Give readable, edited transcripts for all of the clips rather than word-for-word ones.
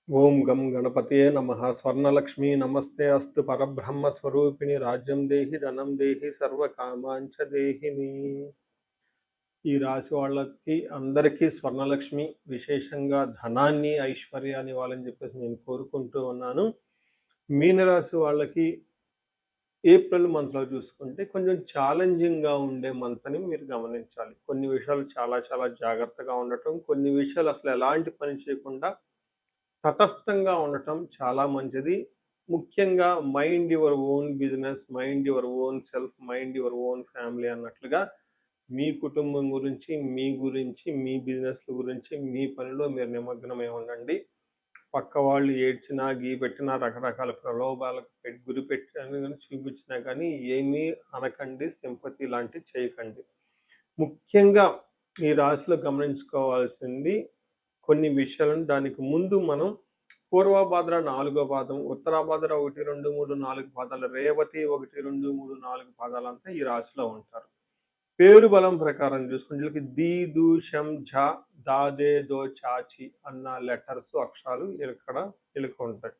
ఓం గం గణపతయే నమః. స్వర్ణలక్ష్మీ నమస్తే అస్తు. పరబ్రహ్మ స్వరూపిణి రాజ్యం దేహి ధనం దేహి సర్వకామాంచ దేహిని. ఈ రాశి వాళ్ళకి అందరికీ స్వర్ణలక్ష్మి, విశేషంగా ధనాన్ని ఐశ్వర్యాన్ని ఇవ్వాలని చెప్పేసి నేను కోరుకుంటూ ఉన్నాను. మీనరాశి వాళ్ళకి ఏప్రిల్ మంత్లో చూసుకుంటే కొంచెం ఛాలెంజింగ్గా ఉండే మంత్ అని మీరు గమనించాలి. కొన్ని విషయాలు చాలా చాలా జాగ్రత్తగా ఉండటం, కొన్ని విషయాలు అసలు ఎలాంటి పని చేయకుండా తటస్థంగా ఉండటం చాలా మంచిది. ముఖ్యంగా mind your own business, mind your own self, mind your own family అన్నట్లుగా మీ కుటుంబం గురించి, మీ బిజినెస్ల గురించి, మీ పనిలో మీరు నిమగ్నమై ఉండండి. పక్క వాళ్ళు ఏడ్చినా, గీపెట్టినా, రకరకాల ప్రలోభాలకు గురి పెట్టినా చూపించినా కానీ ఏమీ అనకండి, సింపతి లాంటివి చేయకండి. ముఖ్యంగా ఈ రాశిలో గమనించుకోవాల్సింది కొన్ని విషయాలను. దానికి ముందు మనం పూర్వభాద్ర 4వ పాదం, ఉత్తరాభాద్ర 1, 2, 3, 4 పాదాలు, రేవతి 1, 2, 3, 4 పాదాలంతా ఈ రాశిలో ఉంటారు. పేరు బలం ప్రకారం చూసుకుంటే వీళ్ళకి ది, దు, షం, ఝ, దా, దే, దో, చాచి అన్న లెటర్స్, అక్షరాలు వీళ్ళకి ఉంటాయి.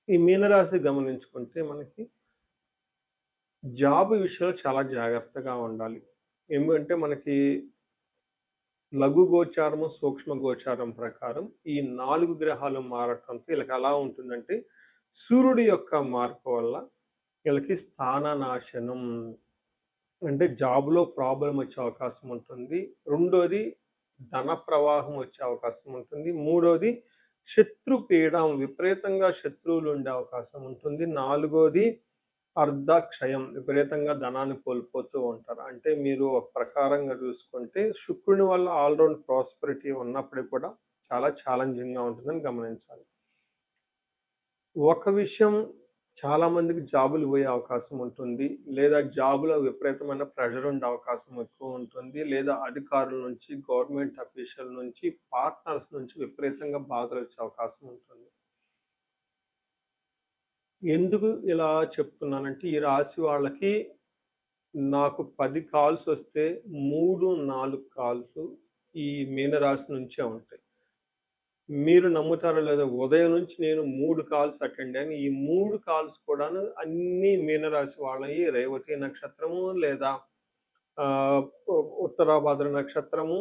ఈ మీనరాశి గమనించుకుంటే మనకి జాబ్ విషయంలో చాలా జాగ్రత్తగా ఉండాలి. ఏమంటే మనకి లఘు గోచారము, సూక్ష్మ గోచారం ప్రకారం ఈ 4 గ్రహాలు మారటంతో వీళ్ళకి ఎలా ఉంటుందంటే, సూర్యుడి యొక్క మార్పు వల్ల వీళ్ళకి స్థాననాశనం, అంటే జాబ్లో ప్రాబ్లం వచ్చే అవకాశం ఉంటుంది. రెండోది ధన ప్రవాహం వచ్చే అవకాశం ఉంటుంది. మూడోది శత్రుపీడం, విపరీతంగా శత్రువులు ఉండే అవకాశం ఉంటుంది. నాలుగోది అర్ధక్షయం, విపరీతంగా ధనాన్ని కోల్పోతూ ఉంటారు. అంటే మీరు ఒక ప్రకారంగా చూసుకుంటే శుక్రుని వల్ల ఆల్రౌండ్ ప్రాస్పరిటీ ఉన్నప్పటికీ కూడా చాలా ఛాలెంజింగ్గా ఉంటుందని గమనించాలి. ఒక విషయం, చాలా మందికి జాబులు పోయే అవకాశం ఉంటుంది, లేదా జాబులో విపరీతమైన ప్రెషర్ ఉండే అవకాశం ఎక్కువ ఉంటుంది, లేదా అధికారుల నుంచి, గవర్నమెంట్ అఫీషియల్ నుంచి, పార్ట్నర్స్ నుంచి విపరీతంగా బాధలు వచ్చే అవకాశం ఉంటుంది. ఎందుకు ఇలా చెప్తున్నానంటే, ఈ రాశి వాళ్ళకి నాకు 10 కాల్స్ వస్తే 3, 4 కాల్స్ ఈ మీనరాశి నుంచే ఉంటాయి. మీరు నమ్ముతారో లేదో, ఉదయం నుంచి నేను 3 కాల్స్ అటెండ్ అయ్యాను. ఈ 3 కాల్స్ కూడాను అన్ని మీనరాశి వాళ్ళవి. రేవతి నక్షత్రము, లేదా ఉత్తరాభాద్ర నక్షత్రము,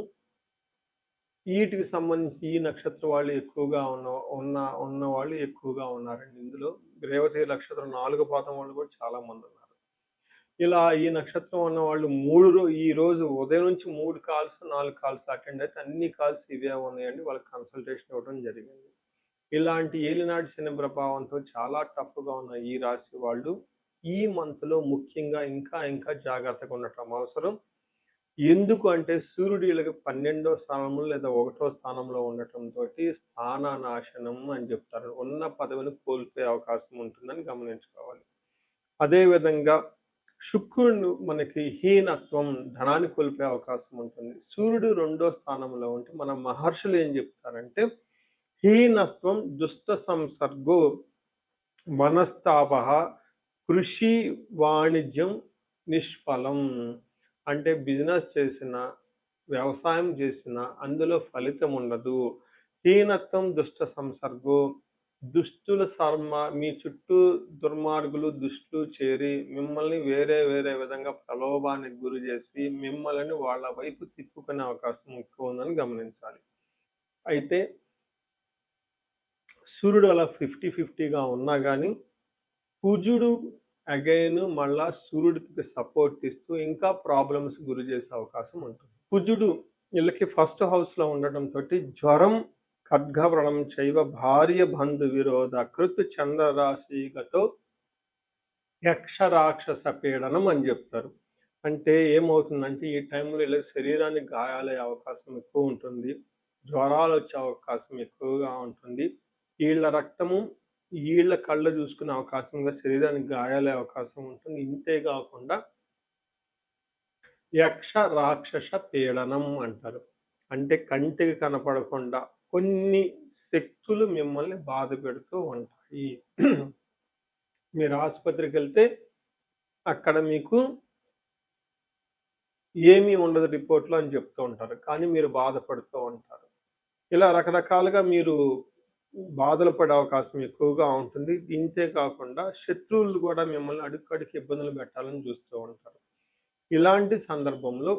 వీటికి సంబంధించి ఈ నక్షత్ర వాళ్ళు ఎక్కువగా ఉన్న వాళ్ళు ఎక్కువగా ఉన్నారండి ఇందులో. రేవతి నక్షత్రం 4 పాదం వాళ్ళు కూడా చాలా మంది ఉన్నారు. ఇలా ఈ నక్షత్రం ఉన్న వాళ్ళు ఈ రోజు ఉదయం నుంచి 3 కాల్స్, 4 కాల్స్ అటెండ్ అయితే అన్ని కాల్స్ ఇవే ఉన్నాయండి. వాళ్ళకి కన్సల్టేషన్ ఇవ్వడం జరిగింది. ఇలాంటి ఏలినాటి శని ప్రభావంతో చాలా టఫ్గా ఉన్న ఈ రాశి వాళ్ళు ఈ మంత్లో ముఖ్యంగా ఇంకా జాగ్రత్తగా ఉండటం అవసరం. ఎందుకు అంటే సూర్యుడు వీళ్ళకి 12వ స్థానంలో లేదా 1వ స్థానంలో ఉండటంతో స్థాననాశనం అని చెప్తారు. ఉన్న పదవిని కోల్పోయే అవకాశం ఉంటుందని గమనించుకోవాలి. అదేవిధంగా శుక్రుడు మనకి హీనత్వం, ధనాన్ని కోల్పోయే అవకాశం ఉంటుంది. సూర్యుడు 2వ స్థానంలో ఉంటే మన మహర్షులు ఏం చెప్తారంటే, హీనత్వం దుష్ట సంసర్గో మనస్తాప కృషి వాణిజ్యం నిష్ఫలం. అంటే బిజినెస్ చేసిన, వ్యవసాయం చేసిన అందులో ఫలితం ఉండదు. హీనత్వం దుష్ట సంసర్గో, దుష్టుల మీ చుట్టూ దుర్మార్గులు, దుష్టులు చేరి మిమ్మల్ని వేరే విధంగా ప్రలోభానికి గురి చేసి మిమ్మల్ని వాళ్ళ వైపు తిప్పుకునే అవకాశం ఎక్కువ ఉందని గమనించాలి. అయితే సూర్యుడు అలా 50-50గా ఉన్నా కానీ కుజుడు అగైన్ మళ్ళా సూర్యుడికి సపోర్ట్ ఇస్తూ ఇంకా ప్రాబ్లమ్స్ గురి చేసే అవకాశం ఉంటుంది. కుజుడు వీళ్ళకి ఫస్ట్ హౌస్లో ఉండటంతో జ్వరం, ఖడ్గవ్రణం చైవ భార్య బంధు విరోధ కృత్ చంద్రరాశిగతో యక్షరాక్షస పీడనం అని చెప్తారు. అంటే ఏమవుతుందంటే ఈ టైంలో వీళ్ళకి శరీరానికి గాయాలయ్యే అవకాశం ఎక్కువ ఉంటుంది, జ్వరాలు వచ్చే అవకాశం ఎక్కువగా ఉంటుంది, వీళ్ళ రక్తము వీళ్ళ కళ్ళు చూసుకునే అవకాశంగా శరీరానికి గాయాలయ్యే అవకాశం ఉంటుంది. ఇంతేకాకుండా యక్ష రాక్షస పీడనం అంటారు. అంటే కంటికి కనపడకుండా కొన్ని శక్తులు మిమ్మల్ని బాధ పెడుతూ ఉంటాయి. మీరు ఆసుపత్రికి వెళ్తే అక్కడ మీకు ఏమీ ఉండదు రిపోర్ట్లో అని చెప్తూ ఉంటారు, కానీ మీరు బాధపడుతూ ఉంటారు. ఇలా రకరకాలుగా మీరు బాధలు పడే అవకాశం ఎక్కువగా ఉంటుంది. ఇంతే కాకుండా శత్రువులు కూడా మిమ్మల్ని అడుక్కడికి ఇబ్బందులు పెట్టాలని చూస్తూ ఉంటారు. ఇలాంటి సందర్భంలో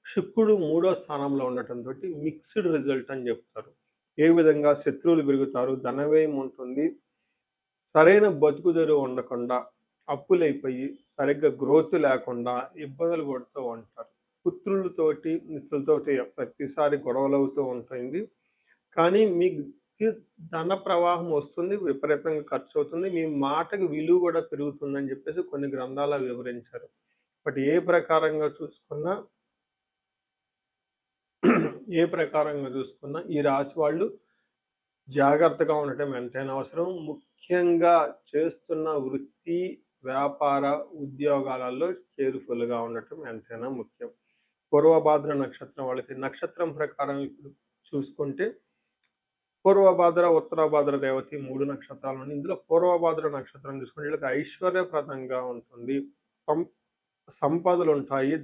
శుక్రుడు మూడో స్థానంలో ఉండటంతోటి మిక్స్డ్ రిజల్ట్ అని చెప్తారు. ఏ విధంగా శత్రువులు పెరుగుతారు, ధనవ్యయం ఉంటుంది, సరైన బతుకుదెరువు ఉండకుండా, అప్పులైపోయి, సరిగ్గా గ్రోత్ లేకుండా ఇబ్బందులు పడుతూ ఉంటారు. పుత్రులతోటి, మిత్రులతోటి ప్రతిసారి గొడవలవుతూ ఉంటుంది. కానీ మీకు ధన ప్రవాహం వస్తుంది, విపరీతంగా ఖర్చవుతుంది. మీ మాటకి విలువ కూడా పెరుగుతుందని చెప్పేసి కొన్ని గ్రంథాలు వివరించారు. బట్ ఏ ప్రకారంగా చూసుకున్నా ఈ రాశి వాళ్ళు జాగ్రత్తగా ఉండటం ఎంతైనా అవసరం. ముఖ్యంగా చేస్తున్న వృత్తి, వ్యాపార, ఉద్యోగాలలో కేర్‌ఫుల్‌గా ఉండటం ఎంతైనా ముఖ్యం. పూర్వభాద్ర నక్షత్రం వాళ్ళకి నక్షత్రం ప్రకారం ఇప్పుడు చూసుకుంటే పూర్వభాద్ర, ఉత్తరాభాద్ర, రేవతి 3 నక్షత్రాలు ఉన్నాయి. ఇందులో పూర్వభాద్ర నక్షత్రం చూసుకుంటే వీళ్ళకి ఐశ్వర్యప్రదంగా ఉంటుంది. సం సంపదలుంటాయి.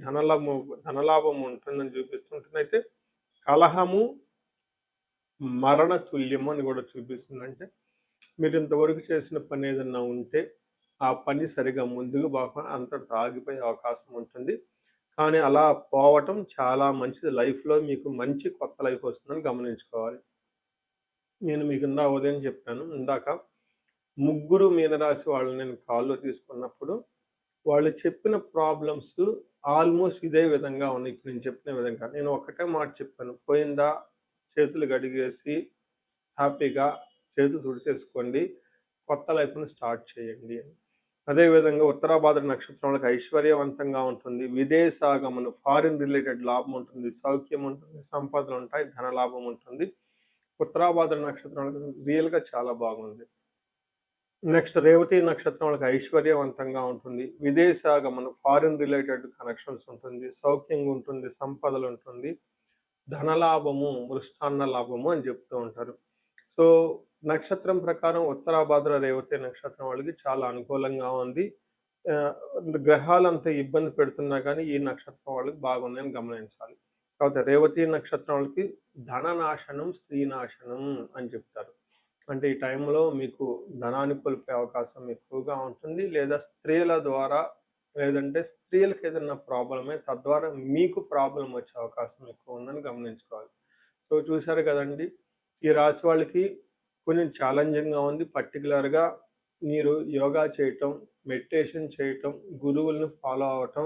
ధనలాభం ఉంటుందని చూపిస్తుంటుంది. అయితే కలహము, మరణ తుల్యము అని కూడా చూపిస్తుంది. అంటే మీరు ఇంతవరకు చేసిన పని ఏదన్నా ఉంటే ఆ పని సరిగా ముందుకు పోకుండా అంతటితో ఆగిపోయే అవకాశం ఉంటుంది. కానీ అలా పోవటం చాలా మంచిది. లైఫ్‌లో మీకు మంచి కొత్త లైఫ్ వస్తుందని గమనించుకోవాలి. నేను మీకు ఉదయం చెప్పాను. ఇందాక ముగ్గురు మీనరాశి వాళ్ళని నేను కాల్‌లో తీసుకున్నప్పుడు వాళ్ళు చెప్పిన ప్రాబ్లమ్స్ ఆల్మోస్ట్ ఇదే విధంగా ఉన్నాయి. ఇప్పుడు నేను చెప్పిన విధంగా. నేను ఒకటే మాట చెప్పాను. పోయిందా చేతులు కడిగేసి హ్యాపీగా చేతులు తుడిచేసుకోండి. కొత్త లైఫ్‌ని స్టార్ట్ చేయండి అని. అదేవిధంగా ఉత్తరాభాద్ర నక్షత్రం వాళ్ళకి ఐశ్వర్యవంతంగా ఉంటుంది. విదేశాగమనం, ఫారిన్ రిలేటెడ్ లాభం ఉంటుంది. సౌఖ్యం ఉంటుంది. సంపదలు ఉంటాయి. ధన లాభం ఉంటుంది. ఉత్తరాభాద్ర నక్షత్రం వాళ్ళకి రియల్‌గా చాలా బాగుంది. నెక్స్ట్ రేవతి నక్షత్రం వాళ్ళకి ఐశ్వర్యవంతంగా ఉంటుంది. విదేశాగమనం, ఫారిన్ రిలేటెడ్ కనెక్షన్స్ ఉంటుంది. సౌఖ్యంగా ఉంటుంది. సంపదలు ఉంటుంది. ధనలాభము, మృష్టాన్న లాభము అని చెప్తూ ఉంటారు. సో నక్షత్రం ప్రకారం ఉత్తరాభాద్ర, రేవతి నక్షత్రం వాళ్ళకి చాలా అనుకూలంగా ఉంది. గ్రహాలు అంత ఇబ్బంది పెడుతున్నా కానీ ఈ నక్షత్రం వాళ్ళకి బాగుందని గమనించాలి. కాకపోతే రేవతి నక్షత్రం వాళ్ళకి ధననాశనం, స్త్రీనాశనం అని చెప్తారు. అంటే ఈ టైంలో మీకు ధనాన్ని కోల్పోయే అవకాశం ఎక్కువగా ఉంటుంది. లేదా స్త్రీల ద్వారా, లేదంటే స్త్రీలకు ఏదైనా ప్రాబ్లమే తద్వారా మీకు ప్రాబ్లం వచ్చే అవకాశం ఎక్కువ ఉందని గమనించుకోవాలి. సో చూశారు కదండి, ఈ రాశి వాళ్ళకి కొంచెం ఛాలెంజింగ్‌గా ఉంది. పర్టిక్యులర్‌గా మీరు యోగా చేయటం, మెడిటేషన్ చేయటం, గురువులను ఫాలో అవ్వటం,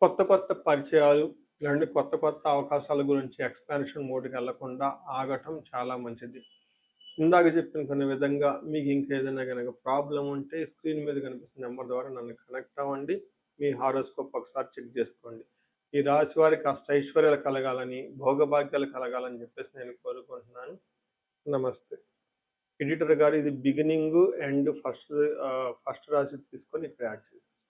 కొత్త కొత్త పరిచయాలు, ఇలాంటి కొత్త కొత్త అవకాశాల గురించి ఎక్స్‌పాన్షన్ మోడ్‌కి వెళ్ళకుండా ఆగటం చాలా మంచిది. ఇందాక చెప్పిన కొన్ని విధంగా మీకు ఇంకేదైనా గనక ప్రాబ్లమ్ ఉంటే స్క్రీన్ మీద కనిపిస్తున్న నెంబర్ ద్వారా నన్ను కనెక్ట్ అవ్వండి. మీ హారోస్కోప్ ఒకసారి చెక్ చేసుకోండి. ఈ రాశి వారికి అష్టైశ్వర్యాలు కలగాలని, భోగభాగ్యాలు కలగాలని చెప్పేసి నేను కోరుకుంటున్నాను. నమస్తే. ఎడిటర్ గారు ఇది బిగినింగ్, ఎండ్, ఫస్ట్ రాశి తీసుకొని ఇక్కడ యాడ్ చేశాను.